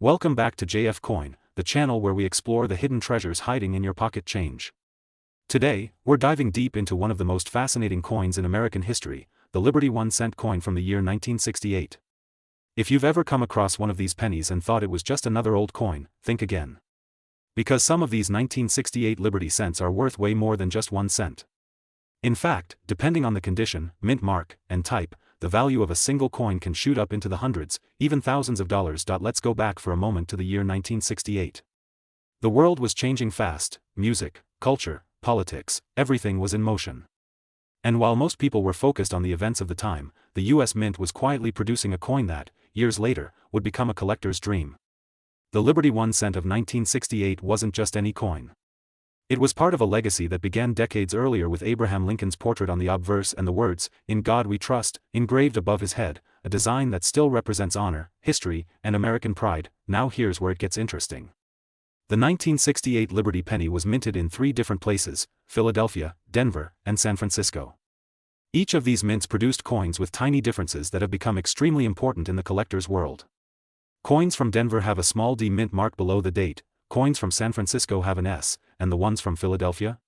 Welcome back to JF Coin, the channel where we explore the hidden treasures hiding in your pocket change. Today, we're diving deep into one of the most fascinating coins in American history, the Liberty 1-cent coin from the year 1968. If you've ever come across one of these pennies and thought it was just another old coin, think again. Because some of these 1968 Liberty cents are worth way more than just 1 cent. In fact, depending on the condition, mint mark, and type, the value of a single coin can shoot up into the hundreds, even thousands of dollars. Let's go back for a moment to the year 1968. The world was changing fast, music, culture, politics, everything was in motion. And while most people were focused on the events of the time, the US Mint was quietly producing a coin that, years later, would become a collector's dream. The Liberty 1 cent of 1968 wasn't just any coin. It was part of a legacy that began decades earlier with Abraham Lincoln's portrait on the obverse and the words, "In God We Trust," engraved above his head, a design that still represents honor, history, and American pride. Now here's where it gets interesting. The 1968 Liberty penny was minted in 3 different places: Philadelphia, Denver, and San Francisco. Each of these mints produced coins with tiny differences that have become extremely important in the collector's world. Coins from Denver have a small D mint mark below the date, coins from San Francisco have an S, and the ones from Philadelphia?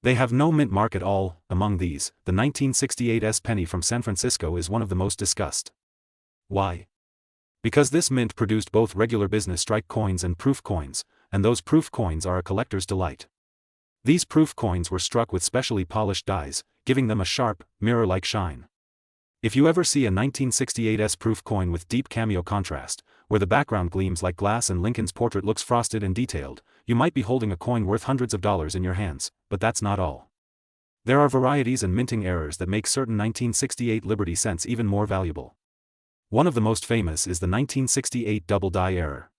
They have no mint mark at all. Among these, the 1968 S penny from San Francisco is one of the most discussed. Why? Because this mint produced both regular business strike coins and proof coins, and those proof coins are a collector's delight. These proof coins were struck with specially polished dies, giving them a sharp, mirror-like shine. If you ever see a 1968 S proof coin with deep cameo contrast, where the background gleams like glass and Lincoln's portrait looks frosted and detailed, you might be holding a coin worth hundreds of dollars in your hands, but that's not all. There are varieties and minting errors that make certain 1968 Liberty cents even more valuable. One of the most famous is the 1968 double die error.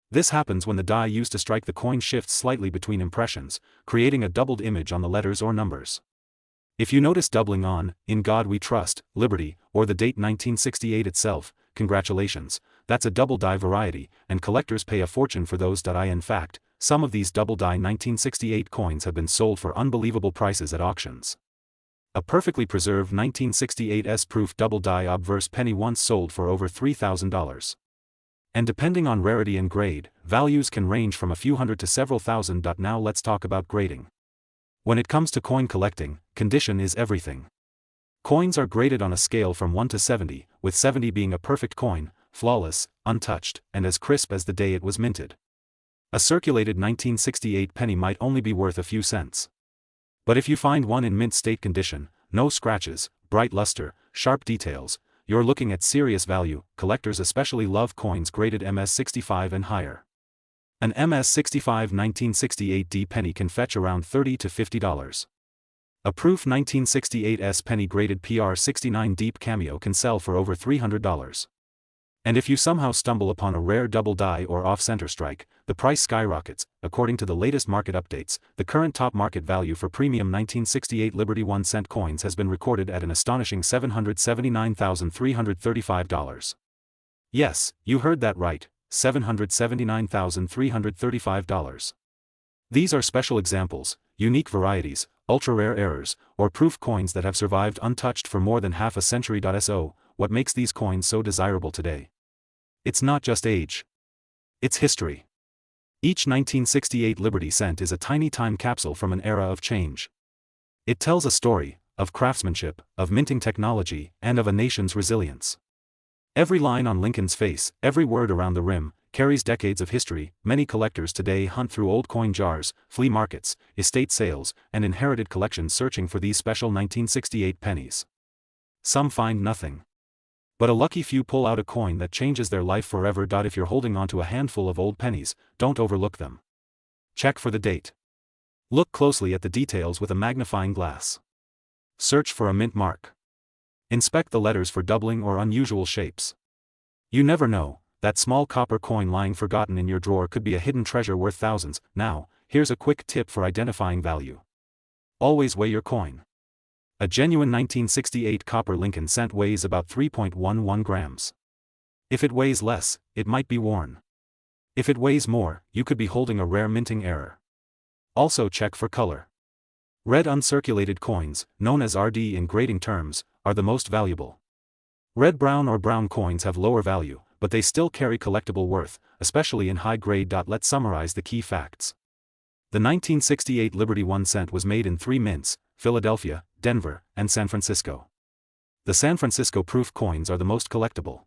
This happens when the die used to strike the coin shifts slightly between impressions, creating a doubled image on the letters or numbers. If you notice doubling on, "In God We Trust," Liberty, or the date 1968 itself, congratulations, that's a double die variety, and collectors pay a fortune for those. In fact, some of these double die 1968 coins have been sold for unbelievable prices at auctions. A perfectly preserved 1968 S proof double die obverse penny once sold for over $3,000. And depending on rarity and grade, values can range from a few hundred to several thousand. Now let's talk about grading. When it comes to coin collecting, condition is everything. Coins are graded on a scale from 1 to 70, with 70 being a perfect coin, flawless, untouched, and as crisp as the day it was minted. A circulated 1968 penny might only be worth a few cents. But if you find one in mint state condition, no scratches, bright luster, sharp details, you're looking at serious value. Collectors especially love coins graded MS65 and higher. An MS65 1968 D penny can fetch around $30 to $50. A proof 1968 S penny graded PR69 deep cameo can sell for over $300. And if you somehow stumble upon a rare double die or off-center strike, the price skyrockets. According to the latest market updates, the current top market value for premium 1968 Liberty 1 cent coins has been recorded at an astonishing $779,335. Yes, you heard that right. $779,335. These are special examples, unique varieties, ultra-rare errors, or proof coins that have survived untouched for more than half a century. So, what makes these coins so desirable today? It's not just age. It's history. Each 1968 Liberty cent is a tiny time capsule from an era of change. It tells a story, of craftsmanship, of minting technology, and of a nation's resilience. Every line on Lincoln's face, every word around the rim, carries decades of history. Many collectors today hunt through old coin jars, flea markets, estate sales, and inherited collections searching for these special 1968 pennies. Some find nothing. But a lucky few pull out a coin that changes their life forever. If you're holding onto a handful of old pennies, don't overlook them. Check for the date. Look closely at the details with a magnifying glass. Search for a mint mark. Inspect the letters for doubling or unusual shapes. You never know, that small copper coin lying forgotten in your drawer could be a hidden treasure worth thousands. Now, here's a quick tip for identifying value. Always weigh your coin. A genuine 1968 copper Lincoln cent weighs about 3.11 grams. If it weighs less, it might be worn. If it weighs more, you could be holding a rare minting error. Also check for color. Red uncirculated coins, known as RD in grading terms, are the most valuable. Red-brown or brown coins have lower value, but they still carry collectible worth, especially in high grade. Let's summarize the key facts. The 1968 Liberty 1 cent was made in 3 mints, Philadelphia, Denver, and San Francisco. The San Francisco proof coins are the most collectible.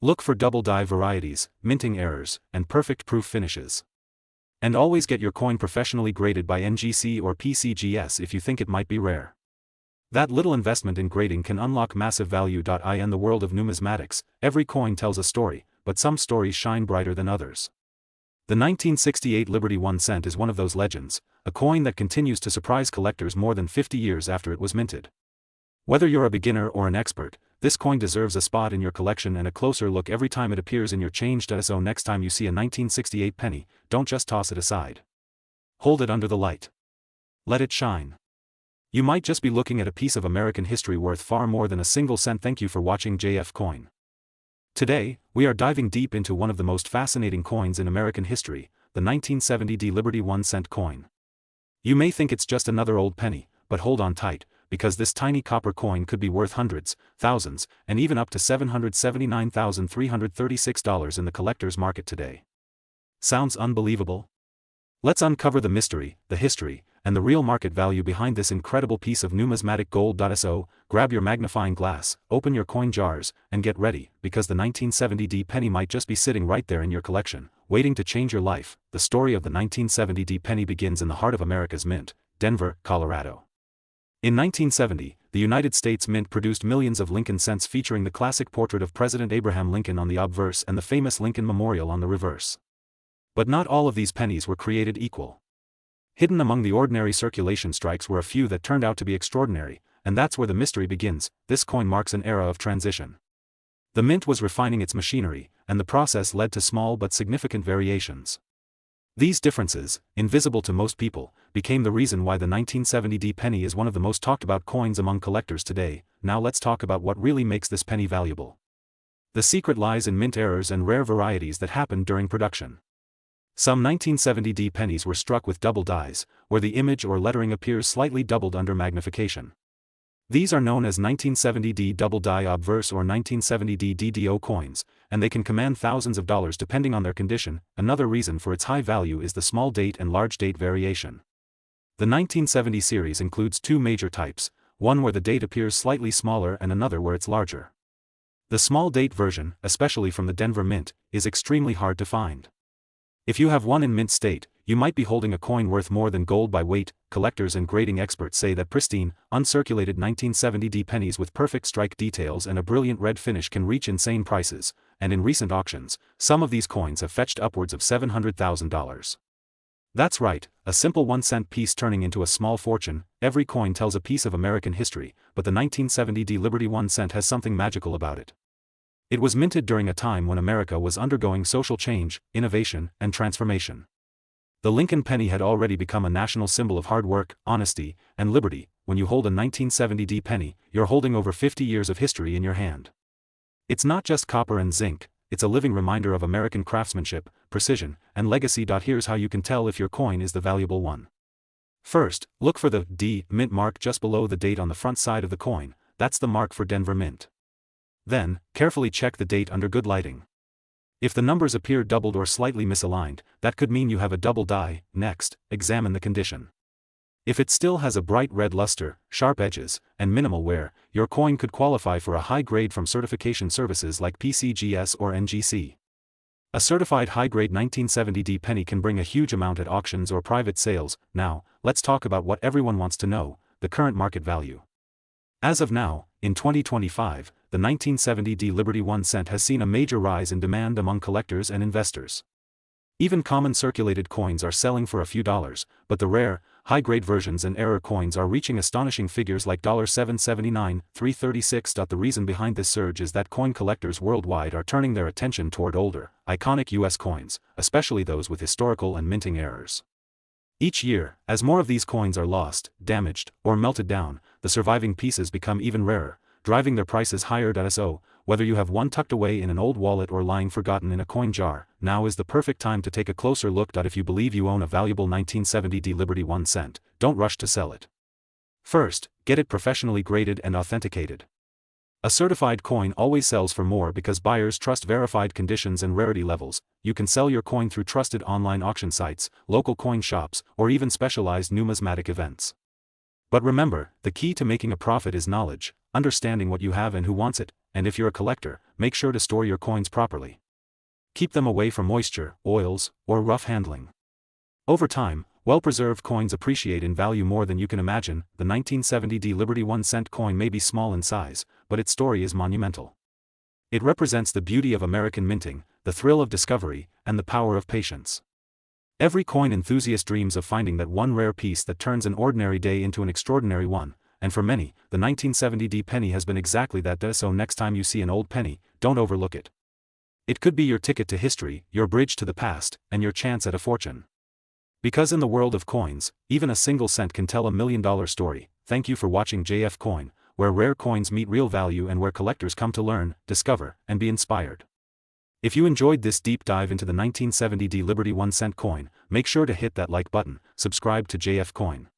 Look for double die varieties, minting errors, and perfect proof finishes. And always get your coin professionally graded by NGC or PCGS if you think it might be rare. That little investment in grading can unlock massive value. In the world of numismatics, every coin tells a story, but some stories shine brighter than others. The 1968 Liberty 1 cent is one of those legends, a coin that continues to surprise collectors more than 50 years after it was minted. Whether you're a beginner or an expert, this coin deserves a spot in your collection and a closer look every time it appears in your change. So next time you see a 1968 penny, don't just toss it aside. Hold it under the light. Let it shine. You might just be looking at a piece of American history worth far more than a single cent. Thank you for watching JF Coin. Today, we are diving deep into one of the most fascinating coins in American history, the 1970 Liberty 1 cent coin. You may think it's just another old penny, but hold on tight, because this tiny copper coin could be worth hundreds, thousands, and even up to $779,336 in the collector's market today. Sounds unbelievable? Let's uncover the mystery, the history, and the real market value behind this incredible piece of numismatic gold. So, grab your magnifying glass, open your coin jars, and get ready, because the 1970 penny might just be sitting right there in your collection, waiting to change your life. The story of the 1970 penny begins in the heart of America's mint, Denver, Colorado. In 1970, the United States Mint produced millions of Lincoln cents featuring the classic portrait of President Abraham Lincoln on the obverse and the famous Lincoln Memorial on the reverse. But not all of these pennies were created equal. Hidden among the ordinary circulation strikes were a few that turned out to be extraordinary, and that's where the mystery begins. This coin marks an era of transition. The mint was refining its machinery, and the process led to small but significant variations. These differences, invisible to most people, became the reason why the 1970 penny is one of the most talked about coins among collectors today. Now let's talk about what really makes this penny valuable. The secret lies in mint errors and rare varieties that happened during production. Some 1970 pennies were struck with double dies, where the image or lettering appears slightly doubled under magnification. These are known as 1970 double die obverse or 1970 DDO coins, and they can command thousands of dollars depending on their condition. Another reason for its high value is the small date and large date variation. The 1970 series includes 2 major types, one where the date appears slightly smaller and another where it's larger. The small date version, especially from the Denver Mint, is extremely hard to find. If you have one in mint state, you might be holding a coin worth more than gold by weight. Collectors and grading experts say that pristine, uncirculated 1970 pennies with perfect strike details and a brilliant red finish can reach insane prices, and in recent auctions, some of these coins have fetched upwards of $700,000. That's right, a simple 1 cent piece turning into a small fortune. Every coin tells a piece of American history, but the 1970 Liberty 1 cent has something magical about it. It was minted during a time when America was undergoing social change, innovation, and transformation. The Lincoln penny had already become a national symbol of hard work, honesty, and liberty. When you hold a 1970 penny, you're holding over 50 years of history in your hand. It's not just copper and zinc, it's a living reminder of American craftsmanship, precision, and legacy. Here's how you can tell if your coin is the valuable one. First, look for the D mint mark just below the date on the front side of the coin. That's the mark for Denver Mint. Then, carefully check the date under good lighting. If the numbers appear doubled or slightly misaligned, that could mean you have a double die. Next, examine the condition. If it still has a bright red luster, sharp edges, and minimal wear, your coin could qualify for a high grade from certification services like PCGS or NGC. A certified high-grade 1970 penny can bring a huge amount at auctions or private sales. Now, let's talk about what everyone wants to know, the current market value. As of now, in 2025, the 1970 Liberty 1 cent has seen a major rise in demand among collectors and investors. Even common circulated coins are selling for a few dollars, but the rare, high-grade versions and error coins are reaching astonishing figures like $779, $336. The reason behind this surge is that coin collectors worldwide are turning their attention toward older, iconic U.S. coins, especially those with historical and minting errors. Each year, as more of these coins are lost, damaged, or melted down, the surviving pieces become even rarer, driving their prices higher. So, whether you have one tucked away in an old wallet or lying forgotten in a coin jar, now is the perfect time to take a closer look. If you believe you own a valuable 1970 Liberty 1 cent, don't rush to sell it. First, get it professionally graded and authenticated. A certified coin always sells for more because buyers trust verified conditions and rarity levels. You can sell your coin through trusted online auction sites, local coin shops, or even specialized numismatic events. But remember, the key to making a profit is knowledge, understanding what you have and who wants it, and if you're a collector, make sure to store your coins properly. Keep them away from moisture, oils, or rough handling. Over time, well-preserved coins appreciate in value more than you can imagine. The 1970 Liberty 1-cent coin may be small in size, but its story is monumental. It represents the beauty of American minting, the thrill of discovery, and the power of patience. Every coin enthusiast dreams of finding that one rare piece that turns an ordinary day into an extraordinary one, and for many, the 1970 penny has been exactly that. So next time you see an old penny, don't overlook it. It could be your ticket to history, your bridge to the past, and your chance at a fortune. Because in the world of coins, even a single cent can tell $1 million story. Thank you for watching JF Coin, where rare coins meet real value and where collectors come to learn, discover, and be inspired. If you enjoyed this deep dive into the 1970 Liberty 1-cent coin, make sure to hit that like button, subscribe to JF Coin.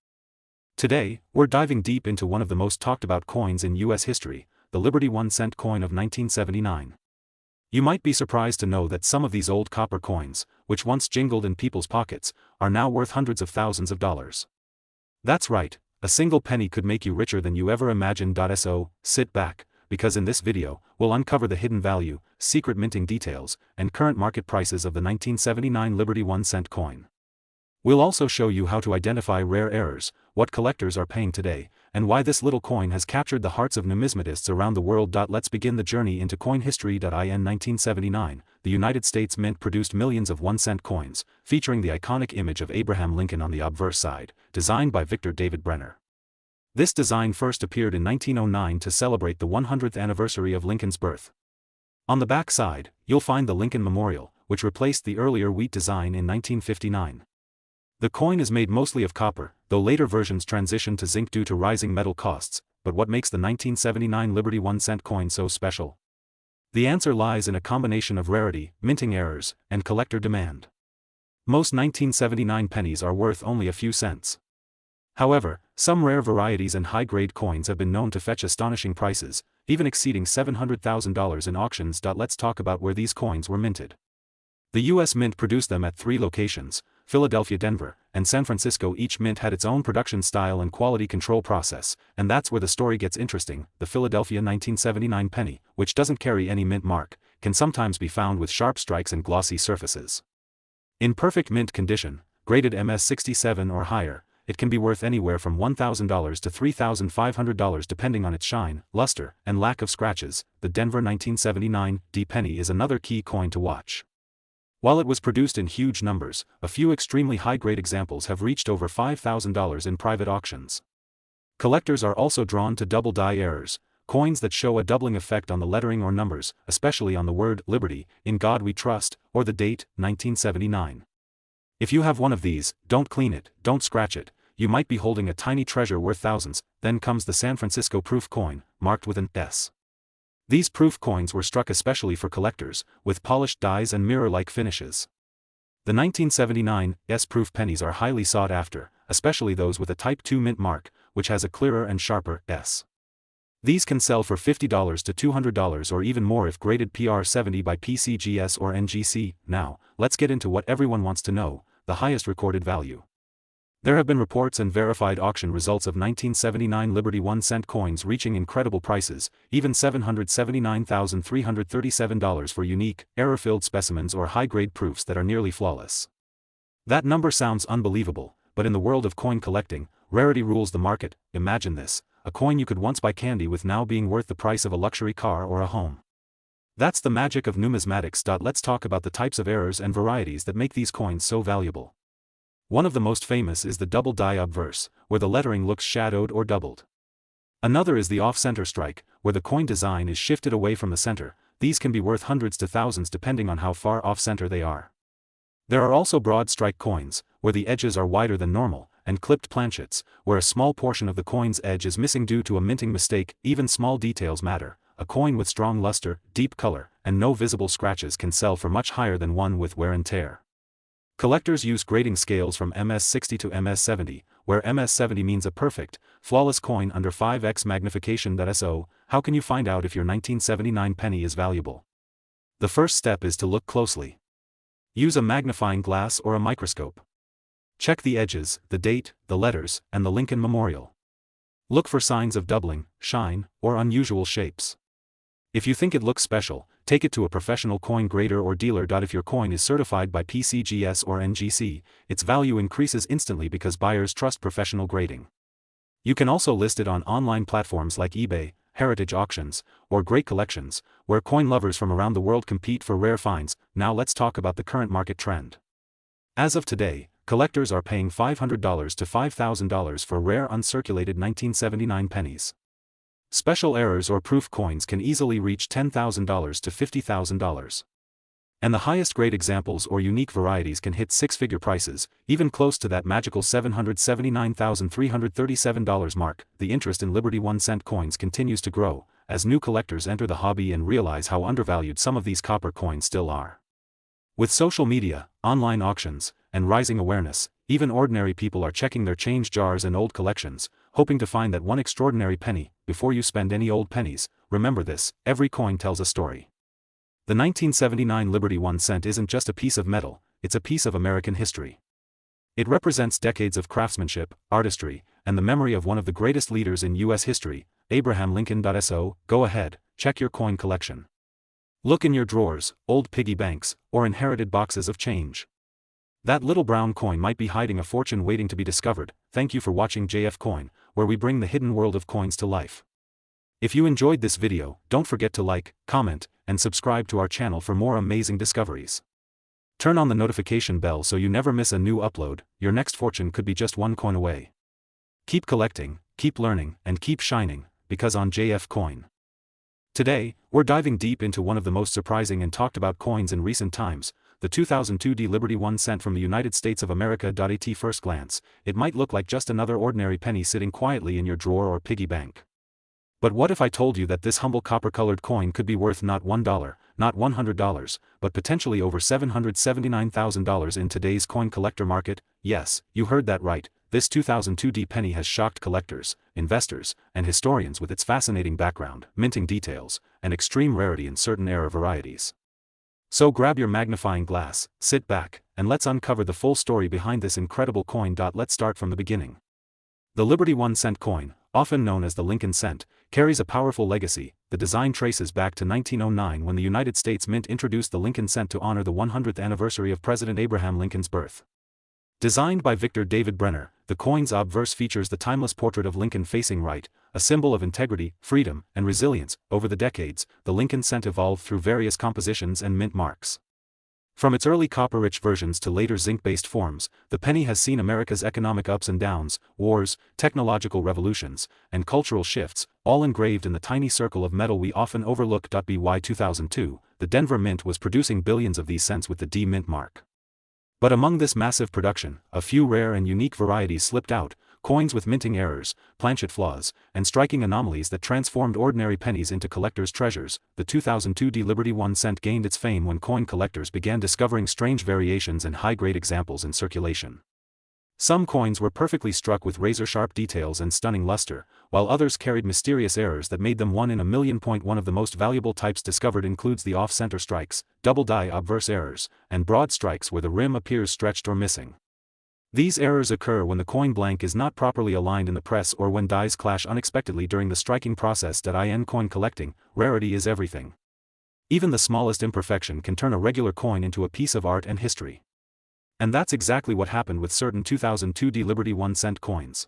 Today, we're diving deep into one of the most talked about coins in US history, the Liberty 1-cent coin of 1979. You might be surprised to know that some of these old copper coins, which once jingled in people's pockets, are now worth hundreds of thousands of dollars. That's right, a single penny could make you richer than you ever imagined. So, sit back, because in this video, we'll uncover the hidden value, secret minting details, and current market prices of the 1979 Liberty 1-cent coin. We'll also show you how to identify rare errors, what collectors are paying today, and why this little coin has captured the hearts of numismatists around the world. Let's begin the journey into coin history. In 1979, the United States Mint produced millions of 1-cent coins, featuring the iconic image of Abraham Lincoln on the obverse side, designed by Victor David Brenner. This design first appeared in 1909 to celebrate the 100th anniversary of Lincoln's birth. On the back side, you'll find the Lincoln Memorial, which replaced the earlier wheat design in 1959. The coin is made mostly of copper, though later versions transitioned to zinc due to rising metal costs. But what makes the 1979 Liberty 1-cent coin so special? The answer lies in a combination of rarity, minting errors, and collector demand. Most 1979 pennies are worth only a few cents. However, some rare varieties and high-grade coins have been known to fetch astonishing prices, even exceeding $700,000 in auctions. Let's talk about where these coins were minted. The U.S. Mint produced them at 3 locations, Philadelphia, Denver, and San Francisco. Each mint had its own production style and quality control process, and that's where the story gets interesting. The Philadelphia 1979 penny, which doesn't carry any mint mark, can sometimes be found with sharp strikes and glossy surfaces. In perfect mint condition, graded MS67 or higher, it can be worth anywhere from $1,000 to $3,500 depending on its shine, luster, and lack of scratches. The Denver 1979 penny is another key coin to watch. While it was produced in huge numbers, a few extremely high-grade examples have reached over $5,000 in private auctions. Collectors are also drawn to double die errors, coins that show a doubling effect on the lettering or numbers, especially on the word Liberty, In God We Trust, or the date, 1979. If you have one of these, don't clean it, don't scratch it, you might be holding a tiny treasure worth thousands. Then comes the San Francisco proof coin, marked with an S. These proof coins were struck especially for collectors, with polished dies and mirror-like finishes. The 1979 S-proof pennies are highly sought after, especially those with a Type 2 mint mark, which has a clearer and sharper S. These can sell for $50 to $200 or even more if graded PR70 by PCGS or NGC. Now, let's get into what everyone wants to know, the highest recorded value. There have been reports and verified auction results of 1979 Liberty 1-cent coins reaching incredible prices, even $779,337 for unique, error-filled specimens or high-grade proofs that are nearly flawless. That number sounds unbelievable, but in the world of coin collecting, rarity rules the market. Imagine this, a coin you could once buy candy with now being worth the price of a luxury car or a home. That's the magic of numismatics. Let's talk about the types of errors and varieties that make these coins so valuable. One of the most famous is the double die obverse, where the lettering looks shadowed or doubled. Another is the off-center strike, where the coin design is shifted away from the center. These can be worth hundreds to thousands depending on how far off-center they are. There are also broad strike coins, where the edges are wider than normal, and clipped planchets, where a small portion of the coin's edge is missing due to a minting mistake. Even small details matter. A coin with strong luster, deep color, and no visible scratches can sell for much higher than one with wear and tear. Collectors use grading scales from MS60 to MS70, where MS70 means a perfect, flawless coin under 5x magnification. So, how can you find out if your 1979 penny is valuable? The first step is to look closely. Use a magnifying glass or a microscope. Check the edges, the date, the letters, and the Lincoln Memorial. Look for signs of doubling, shine, or unusual shapes. If you think it looks special, take it to a professional coin grader or dealer. If your coin is certified by PCGS or NGC, its value increases instantly because buyers trust professional grading. You can also list it on online platforms like eBay, heritage auctions, or Great Collections, where coin lovers from around the world compete for rare finds. Now let's talk about the current market trend. As of today, collectors are paying $500 to $5,000 for rare uncirculated 1979 pennies. Special errors or proof coins can easily reach $10,000 to $50,000. And the highest grade examples or unique varieties can hit six-figure prices, even close to that magical $779,337 mark. The interest in Liberty 1-cent coins continues to grow, as new collectors enter the hobby and realize how undervalued some of these copper coins still are. With social media, online auctions, and rising awareness, even ordinary people are checking their change jars and old collections, hoping to find that one extraordinary penny. Before you spend any old pennies, remember this: every coin tells a story. The 1979 Liberty 1 cent isn't just a piece of metal, it's a piece of American history. It represents decades of craftsmanship, artistry, and the memory of one of the greatest leaders in U.S. history, Abraham Lincoln. So, go ahead, check your coin collection. Look in your drawers, old piggy banks, or inherited boxes of change. That little brown coin might be hiding a fortune waiting to be discovered. Thank you for watching JF Coin, where we bring the hidden world of coins to life. If you enjoyed this video, don't forget to like, comment, and subscribe to our channel for more amazing discoveries. Turn on the notification bell so you never miss a new upload. Your next fortune could be just one coin away. Keep collecting, keep learning, and keep shining, because on JF Coin. Today, we're diving deep into one of the most surprising and talked about coins in recent times, the 2002 Liberty 1 cent from the United States of America. At first glance, it might look like just another ordinary penny sitting quietly in your drawer or piggy bank. But what if I told you that this humble copper-colored coin could be worth not $1, not $100, but potentially over $779,000 in today's coin collector market? Yes, you heard that right. This 2002 penny has shocked collectors, investors, and historians with its fascinating background, minting details, and extreme rarity in certain era varieties. So grab your magnifying glass, sit back, and let's uncover the full story behind this incredible coin. Let's start from the beginning. The Liberty 1 cent coin, often known as the Lincoln cent, carries a powerful legacy. The design traces back to 1909 when the United States Mint introduced the Lincoln cent to honor the 100th anniversary of President Abraham Lincoln's birth. Designed by Victor David Brenner, the coin's obverse features the timeless portrait of Lincoln facing right, a symbol of integrity, freedom, and resilience. Over the decades, the Lincoln cent evolved through various compositions and mint marks. From its early copper-rich versions to later zinc-based forms, the penny has seen America's economic ups and downs, wars, technological revolutions, and cultural shifts, all engraved in the tiny circle of metal we often overlook. By 2002, the Denver Mint was producing billions of these cents with the D Mint mark. But among this massive production, a few rare and unique varieties slipped out, coins with minting errors, planchet flaws, and striking anomalies that transformed ordinary pennies into collectors' treasures. The 2002 Liberty 1 cent gained its fame when coin collectors began discovering strange variations and high-grade examples in circulation. Some coins were perfectly struck with razor-sharp details and stunning luster, while others carried mysterious errors that made them one in a million. One of the most valuable types discovered includes the off-center strikes, double-die obverse errors, and broad strikes where the rim appears stretched or missing. These errors occur when the coin blank is not properly aligned in the press or when dies clash unexpectedly during the striking process. In coin collecting, rarity is everything. Even the smallest imperfection can turn a regular coin into a piece of art and history. And that's exactly what happened with certain 2002 Liberty 1 cent coins.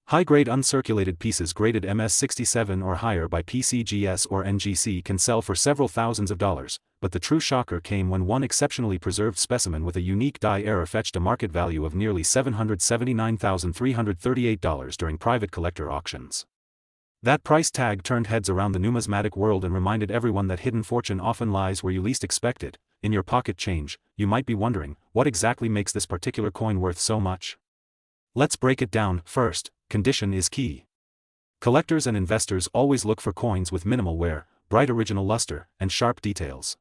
High-grade uncirculated pieces graded MS67 or higher by PCGS or NGC can sell for several thousands of dollars, but the true shocker came when one exceptionally preserved specimen with a unique die error fetched a market value of nearly $779,338 during private collector auctions. That price tag turned heads around the numismatic world and reminded everyone that hidden fortune often lies where you least expect it, in your pocket change. You might be wondering, what exactly makes this particular coin worth so much? Let's break it down. First, condition is key. Collectors and investors always look for coins with minimal wear, bright original luster, and sharp details.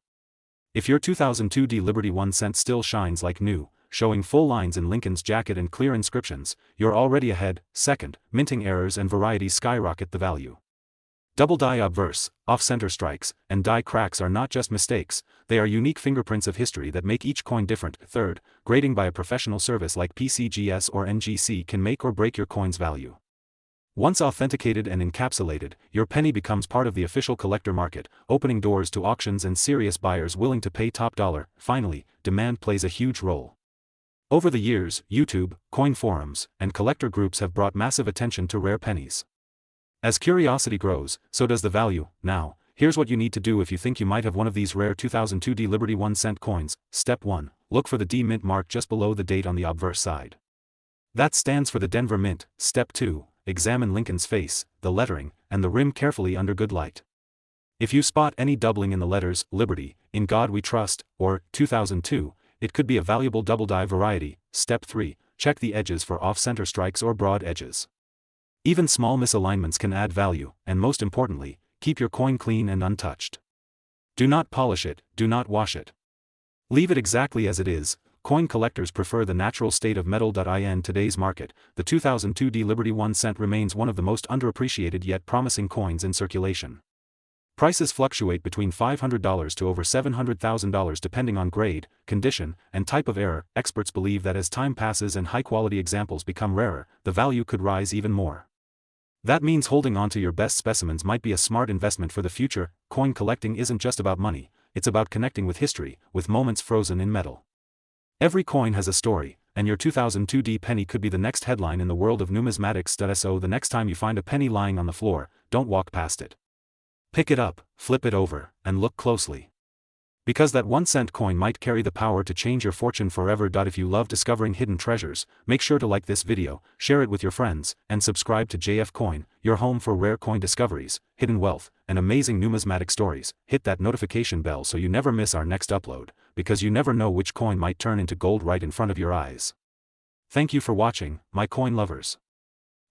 If your 2002 Liberty 1 cent still shines like new, showing full lines in Lincoln's jacket and clear inscriptions, you're already ahead. Second, minting errors and varieties skyrocket the value. Double die obverse, off-center strikes, and die cracks are not just mistakes, they are unique fingerprints of history that make each coin different. Third, grading by a professional service like PCGS or NGC can make or break your coin's value. Once authenticated and encapsulated, your penny becomes part of the official collector market, opening doors to auctions and serious buyers willing to pay top dollar. Finally, demand plays a huge role. Over the years, YouTube, coin forums, and collector groups have brought massive attention to rare pennies. As curiosity grows, so does the value. Now, here's what you need to do if you think you might have one of these rare 2002 D Liberty 1-cent coins. Step 1. Look for the D Mint mark just below the date on the obverse side. That stands for the Denver Mint. Step 2. Examine Lincoln's face, the lettering, and the rim carefully under good light. If you spot any doubling in the letters, Liberty, In God We Trust, or 2002, it could be a valuable double die variety. Step 3. Check the edges for off-center strikes or broad edges. Even small misalignments can add value, and most importantly, keep your coin clean and untouched. Do not polish it, do not wash it. Leave it exactly as it is. Coin collectors prefer the natural state of metal. In today's market, the 2002 D Liberty 1-cent remains one of the most underappreciated yet promising coins in circulation. Prices fluctuate between $500 to over $700,000 depending on grade, condition, and type of error. Experts believe that as time passes and high-quality examples become rarer, the value could rise even more. That means holding on to your best specimens might be a smart investment for the future. Coin collecting isn't just about money, it's about connecting with history, with moments frozen in metal. Every coin has a story, and your 2002 D penny could be the next headline in the world of numismatics. So the next time you find a penny lying on the floor, don't walk past it. Pick it up, flip it over, and look closely. Because that 1-cent coin might carry the power to change your fortune forever. If you love discovering hidden treasures, make sure to like this video, share it with your friends, and subscribe to JF Coin, your home for rare coin discoveries, hidden wealth, and amazing numismatic stories. Hit that notification bell so you never miss our next upload, because you never know which coin might turn into gold right in front of your eyes. Thank you for watching, my coin lovers.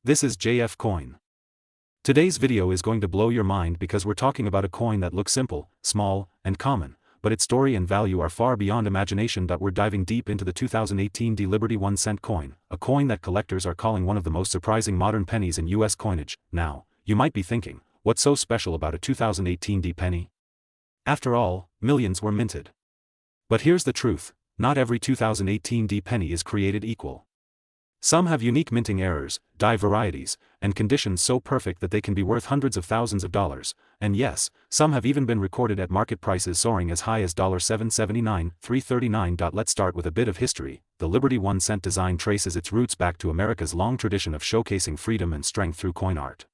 This is JF Coin. Today's video is going to blow your mind because we're talking about a coin that looks simple, small, and common, but its story and value are far beyond imagination. We're diving deep into the 2018 D Liberty 1-cent coin, a coin that collectors are calling one of the most surprising modern pennies in US coinage. Now, you might be thinking, what's so special about a 2018 D penny? After all, millions were minted. But here's the truth, not every 2018 D penny is created equal. Some have unique minting errors, die varieties, and conditions so perfect that they can be worth hundreds of thousands of dollars, and yes, some have even been recorded at market prices soaring as high as $779, $339. Let's start with a bit of history. The Liberty 1-cent design traces its roots back to America's long tradition of showcasing freedom and strength through coin art.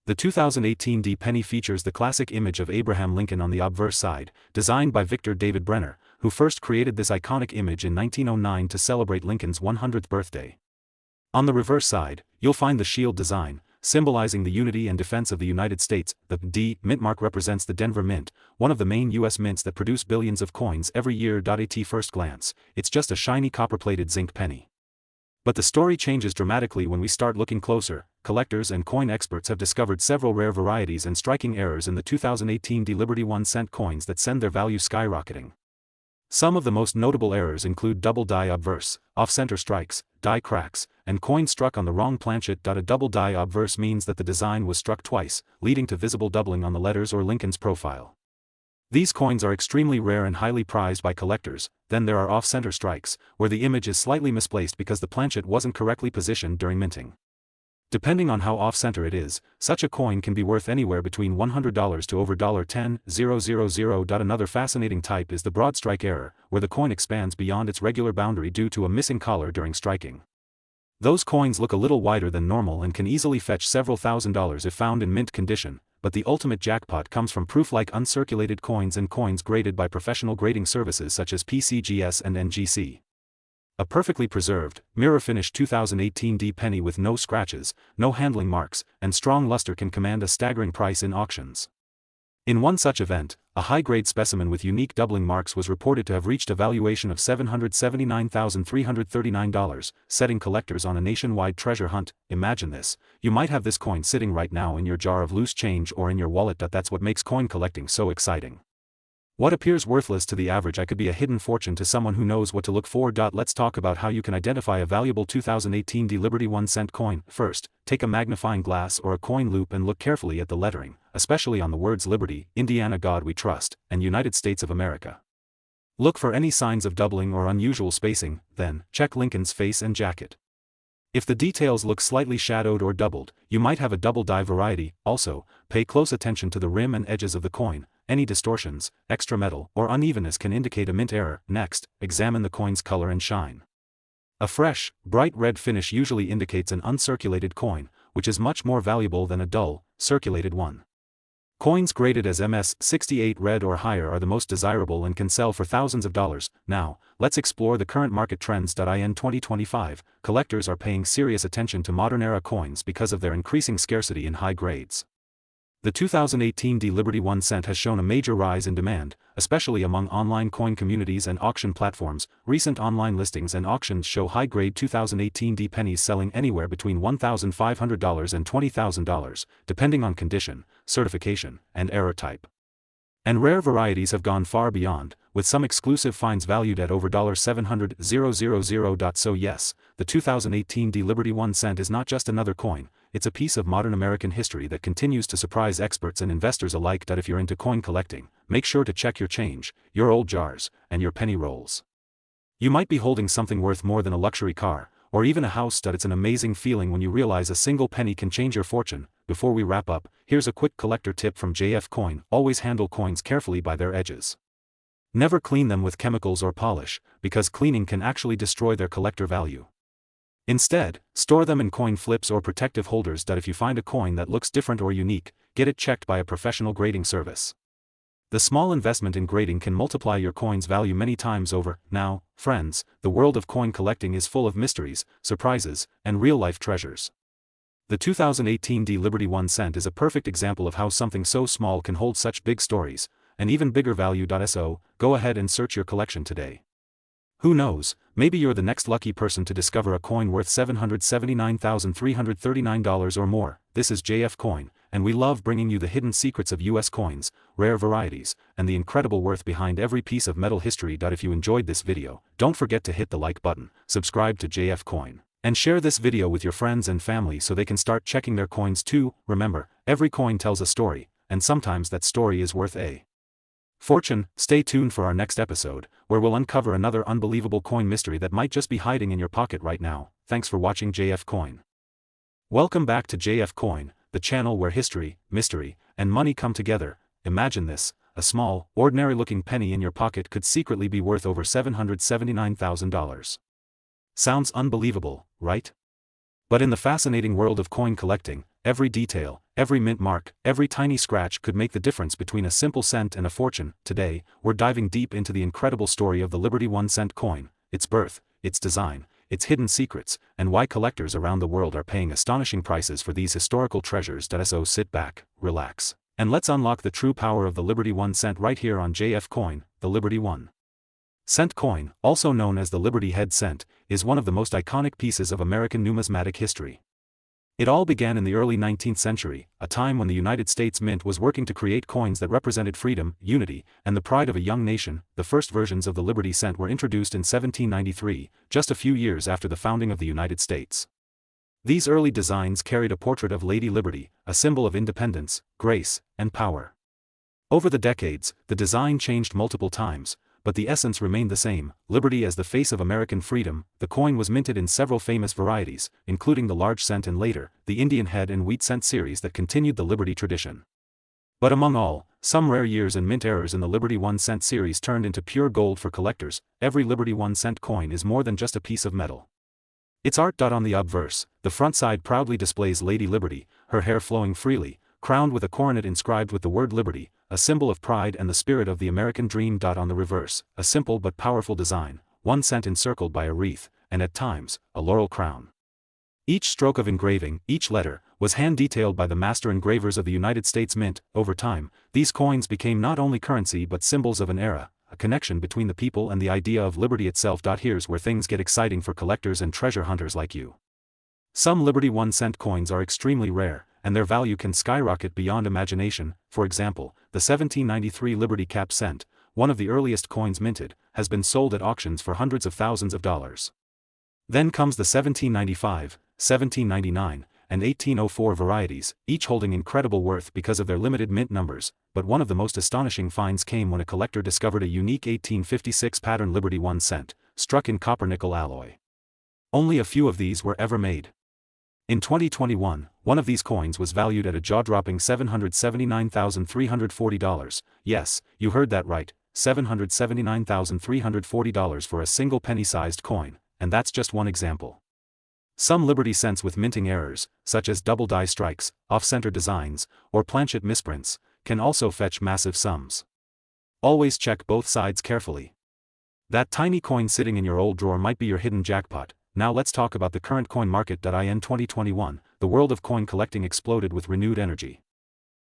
The 2018 D penny features the classic image of Abraham Lincoln on the obverse side, designed by Victor David Brenner, who first created this iconic image in 1909 to celebrate Lincoln's 100th birthday. On the reverse side, you'll find the shield design, symbolizing the unity and defense of the United States. The D Mint mark represents the Denver Mint, one of the main U.S. mints that produce billions of coins every year. At first glance, it's just a shiny copper-plated zinc penny. But the story changes dramatically when we start looking closer. Collectors and coin experts have discovered several rare varieties and striking errors in the 2018 D Liberty 1-cent coins that send their value skyrocketing. Some of the most notable errors include double die obverse, off-center strikes, die cracks, and coins struck on the wrong planchet. A double die obverse means that the design was struck twice, leading to visible doubling on the letters or Lincoln's profile. These coins are extremely rare and highly prized by collectors. Then there are off-center strikes, where the image is slightly misplaced because the planchet wasn't correctly positioned during minting. Depending on how off-center it is, such a coin can be worth anywhere between $100 to over $10,000. Another fascinating type is the broad strike error, where the coin expands beyond its regular boundary due to a missing collar during striking. Those coins look a little wider than normal and can easily fetch several $1,000s if found in mint condition, but the ultimate jackpot comes from proof-like uncirculated coins and coins graded by professional grading services such as PCGS and NGC. A perfectly preserved, mirror-finished 2018 D penny with no scratches, no handling marks, and strong luster can command a staggering price in auctions. In one such event, a high-grade specimen with unique doubling marks was reported to have reached a valuation of $779,339, setting collectors on a nationwide treasure hunt. Imagine this, you might have this coin sitting right now in your jar of loose change or in your wallet. That's what makes coin collecting so exciting. What appears worthless to the average could be a hidden fortune to someone who knows what to look for. Let's talk about how you can identify a valuable 2018 Liberty 1-cent coin. First, take a magnifying glass or a coin loupe and look carefully at the lettering, especially on the words Liberty, Indiana God We Trust, and United States of America. Look for any signs of doubling or unusual spacing, then, check Lincoln's face and jacket. If the details look slightly shadowed or doubled, you might have a double die variety. Also, pay close attention to the rim and edges of the coin. Any distortions, extra metal, or unevenness can indicate a mint error. Next, examine the coin's color and shine. A fresh, bright red finish usually indicates an uncirculated coin, which is much more valuable than a dull, circulated one. Coins graded as MS-68 red or higher are the most desirable and can sell for thousands of dollars. Now, let's explore the current market trends. In 2025, collectors are paying serious attention to modern-era coins because of their increasing scarcity in high grades. The 2018 Liberty 1 cent has shown a major rise in demand, especially among online coin communities and auction platforms. Recent online listings and auctions show high-grade 2018 pennies selling anywhere between $1,500 and $20,000, depending on condition, certification, and error type. And rare varieties have gone far beyond, with some exclusive finds valued at over $700,000. So yes, the 2018 Liberty 1 cent is not just another coin, it's a piece of modern American history that continues to surprise experts and investors alike. If you're into coin collecting, make sure to check your change, your old jars, and your penny rolls. You might be holding something worth more than a luxury car, or even a house. It's an amazing feeling when you realize a single penny can change your fortune. Before we wrap up, here's a quick collector tip from JF Coin. Always handle coins carefully by their edges. Never clean them with chemicals or polish, because cleaning can actually destroy their collector value. Instead, store them in coin flips or protective holders. If you find a coin that looks different or unique, get it checked by a professional grading service. The small investment in grading can multiply your coin's value many times over. Now, friends, the world of coin collecting is full of mysteries, surprises, and real-life treasures. The 2018 Liberty 1 cent is a perfect example of how something so small can hold such big stories, and even bigger value. So, go ahead and search your collection today. Who knows, maybe you're the next lucky person to discover a coin worth $779,339 or more. This is JF Coin, and we love bringing you the hidden secrets of US coins, rare varieties, and the incredible worth behind every piece of metal history. If you enjoyed this video, don't forget to hit the like button, subscribe to JF Coin, and share this video with your friends and family so they can start checking their coins too. Remember, every coin tells a story, and sometimes that story is worth a fortune. Stay tuned for our next episode, where we'll uncover another unbelievable coin mystery that might just be hiding in your pocket right now. Thanks for watching JF Coin. Welcome back to JF Coin, the channel where history, mystery, and money come together. Imagine this, a small, ordinary-looking penny in your pocket could secretly be worth over $779,000. Sounds unbelievable, right? But in the fascinating world of coin collecting, every detail, every mint mark, every tiny scratch could make the difference between a simple cent and a fortune. Today, we're diving deep into the incredible story of the Liberty 1 cent coin, its birth, its design, its hidden secrets, and why collectors around the world are paying astonishing prices for these historical treasures. So sit back, relax, and let's unlock the true power of the Liberty 1 cent right here on JF Coin. The Liberty 1 cent coin, also known as the Liberty Head cent, is one of the most iconic pieces of American numismatic history. It all began in the early 19th century, a time when the United States Mint was working to create coins that represented freedom, unity, and the pride of a young nation. The first versions of the Liberty cent were introduced in 1793, just a few years after the founding of the United States. These early designs carried a portrait of Lady Liberty, a symbol of independence, grace, and power. Over the decades, the design changed multiple times, but the essence remained the same: liberty as the face of American freedom. The coin was minted in several famous varieties, including the large cent and later, the Indian head and wheat cent series that continued the Liberty tradition. But among all, some rare years and mint errors in the Liberty 1 cent series turned into pure gold for collectors. Every Liberty 1 cent coin is more than just a piece of metal. It's art. On the obverse, the front side proudly displays Lady Liberty, her hair flowing freely, crowned with a coronet inscribed with the word Liberty, a symbol of pride and the spirit of the American dream. On the reverse, a simple but powerful design, 1 cent encircled by a wreath, and at times, a laurel crown. Each stroke of engraving, each letter, was hand-detailed by the master engravers of the United States Mint. Over time, these coins became not only currency but symbols of an era, a connection between the people and the idea of liberty itself. Here's where things get exciting for collectors and treasure hunters like you. Some Liberty 1 cent coins are extremely rare, and their value can skyrocket beyond imagination. For example, the 1793 Liberty Cap cent, one of the earliest coins minted, has been sold at auctions for hundreds of thousands of dollars. Then comes the 1795, 1799, and 1804 varieties, each holding incredible worth because of their limited mint numbers, but one of the most astonishing finds came when a collector discovered a unique 1856 pattern Liberty 1 cent, struck in copper-nickel alloy. Only a few of these were ever made. In 2021, one of these coins was valued at a jaw-dropping $779,340. Yes, you heard that right, $779,340 for a single penny-sized coin, and that's just one example. Some Liberty cents with minting errors, such as double die strikes, off-center designs, or planchet misprints, can also fetch massive sums. Always check both sides carefully. That tiny coin sitting in your old drawer might be your hidden jackpot. Now let's talk about the current coin market. In 2021, the world of coin collecting exploded with renewed energy.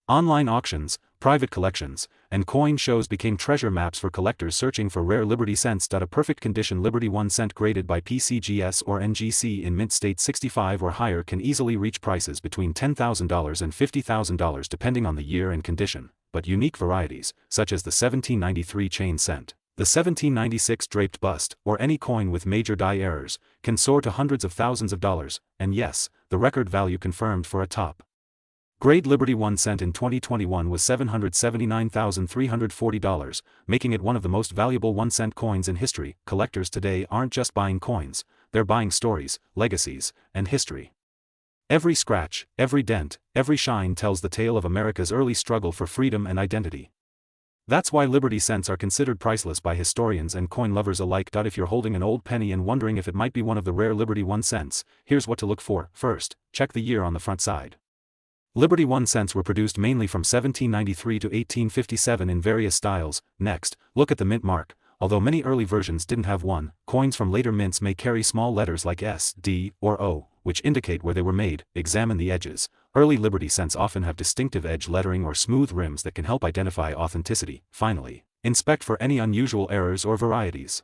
Online auctions, private collections, and coin shows became treasure maps for collectors searching for rare Liberty cents. A perfect condition Liberty 1 cent graded by PCGS or NGC in mint state 65 or higher can easily reach prices between $10,000 and $50,000 depending on the year and condition, but unique varieties, such as the 1793 chain cent, the 1796 draped bust, or any coin with major die errors, can soar to hundreds of thousands of dollars, and yes, the record value confirmed for a top grade Liberty 1 cent in 2021 was $779,340, making it one of the most valuable 1 cent coins in history. Collectors today aren't just buying coins, they're buying stories, legacies, and history. Every scratch, every dent, every shine tells the tale of America's early struggle for freedom and identity. That's why Liberty cents are considered priceless by historians and coin lovers alike. If you're holding an old penny and wondering if it might be one of the rare Liberty 1 cents, here's what to look for. First, check the year on the front side. Liberty 1 cents were produced mainly from 1793 to 1857 in various styles. Next, look at the mint mark. Although many early versions didn't have one, coins from later mints may carry small letters like S, D, or O, which indicate where they were made. Examine the edges. Early Liberty cents often have distinctive edge lettering or smooth rims that can help identify authenticity. Finally, inspect for any unusual errors or varieties.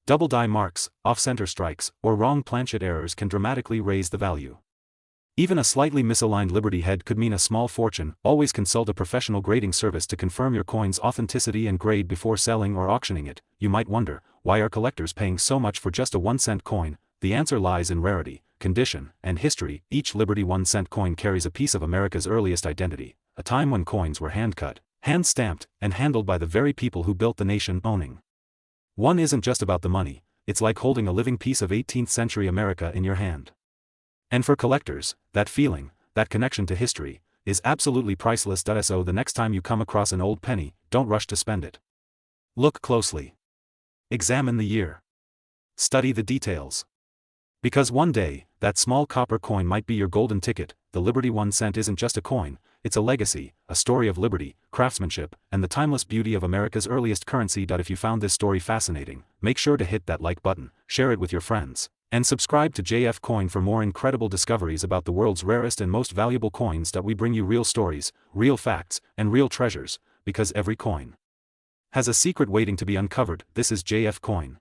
Double die marks, off-center strikes, or wrong planchet errors can dramatically raise the value. Even a slightly misaligned Liberty head could mean a small fortune. Always consult a professional grading service to confirm your coin's authenticity and grade before selling or auctioning it. You might wonder, why are collectors paying so much for just a 1 cent coin? The answer lies in rarity, condition, and history. Each Liberty 1 cent coin carries a piece of America's earliest identity, a time when coins were hand-cut, hand-stamped, and handled by the very people who built the nation. Owning one isn't just about the money, it's like holding a living piece of 18th century America in your hand. And for collectors, that feeling, that connection to history, is absolutely priceless. So the next time you come across an old penny, don't rush to spend it. Look closely. Examine the year. Study the details. Because one day, that small copper coin might be your golden ticket. The Liberty 1 cent isn't just a coin, it's a legacy, a story of liberty, craftsmanship, and the timeless beauty of America's earliest currency. If you found this story fascinating, make sure to hit that like button, share it with your friends, and subscribe to JF Coin for more incredible discoveries about the world's rarest and most valuable coins. We bring you real stories, real facts, and real treasures, because every coin has a secret waiting to be uncovered. This is JF Coin.